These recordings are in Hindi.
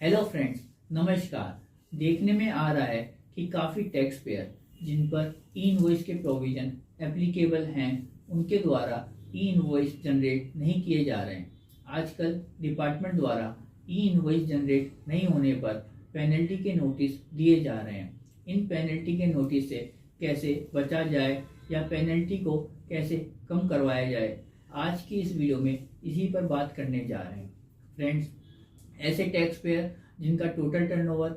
हेलो फ्रेंड्स, नमस्कार। देखने में आ रहा है कि काफ़ी टैक्स पेयर जिन पर ई इनवॉइस के प्रोविज़न एप्लीकेबल हैं उनके द्वारा ई इनवॉइस जनरेट नहीं किए जा रहे हैं। आजकल डिपार्टमेंट द्वारा ई इनवॉइस जनरेट नहीं होने पर पेनल्टी के नोटिस दिए जा रहे हैं। इन पेनल्टी के नोटिस से कैसे बचा जाए या पेनल्टी को कैसे कम करवाया जाए, आज की इस वीडियो में इसी पर बात करने जा रहे हैं। फ्रेंड्स, ऐसे टैक्स पेयर जिनका टोटल टर्नओवर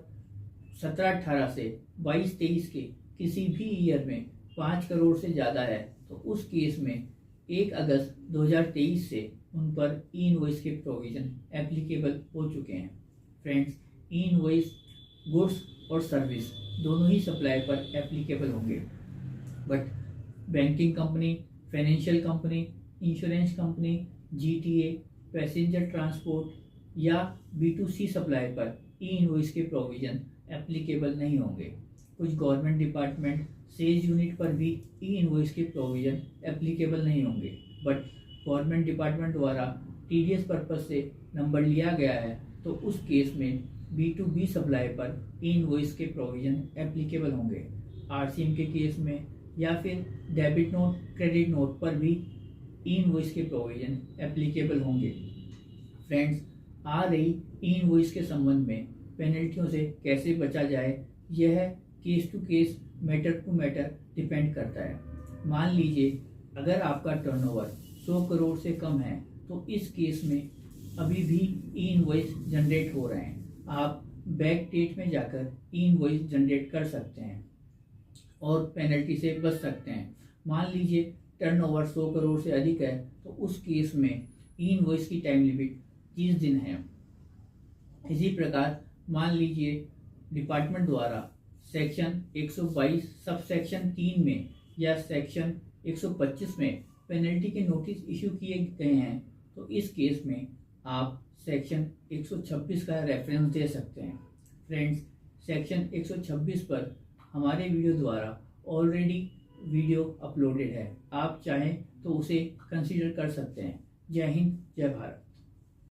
17-18 से 22-23 के किसी भी ईयर में 5 करोड़ से ज़्यादा है तो उस केस में 1 अगस्त 2023 से उन पर ई इनवॉइस के प्रोविज़न एप्लीकेबल हो चुके हैं। फ्रेंड्स, ई इनवॉइस गुड्स और सर्विस दोनों ही सप्लाई पर एप्लीकेबल होंगे, but banking company, financial company, insurance company, GTA, passenger transport या B2C सप्लाई पर ई इनवॉइस के प्रोविज़न एप्लीकेबल नहीं होंगे। कुछ गवर्नमेंट डिपार्टमेंट सेल्स यूनिट पर भी ई इनवॉइस के प्रोविज़न एप्लीकेबल नहीं होंगे, बट गवर्नमेंट डिपार्टमेंट द्वारा TDS पर्पज से नंबर लिया गया है तो उस केस में B2B सप्लाई पर ई इनवॉइस के प्रोविज़न एप्लीकेबल होंगे। RCM के केस में या फिर डेबिट नोट, क्रेडिट नोट पर भी ई इनवॉइस के प्रोविज़न एप्लीकेबल होंगे। फ्रेंड्स, आ रही ई इनवॉइस के संबंध में पेनल्टियों से कैसे बचा जाए, यह case to case, matter to matter depend करता है। मान लीजिए अगर आपका टर्नओवर 100 करोड़ से कम है तो इस केस में अभी भी ई इनवॉइस जनरेट हो रहे हैं। आप बैक डेट में जाकर ई इनवॉइस जनरेट कर सकते हैं और पेनल्टी से बच सकते हैं। मान लीजिए टर्नओवर 100 करोड़ से अधिक है तो उस केस में ई इनवॉइस की टाइम लिमिट 30 दिन है। इसी प्रकार मान लीजिए डिपार्टमेंट द्वारा सेक्शन 122 सब सेक्शन 3 में या सेक्शन 125 में पेनल्टी के नोटिस इशू किए गए हैं तो इस केस में आप सेक्शन 126 का रेफरेंस दे सकते हैं। फ्रेंड्स, सेक्शन 126 पर हमारे वीडियो द्वारा ऑलरेडी वीडियो अपलोडेड है, आप चाहें तो उसे कंसीडर कर सकते हैं। जय हिंद, जय भारत।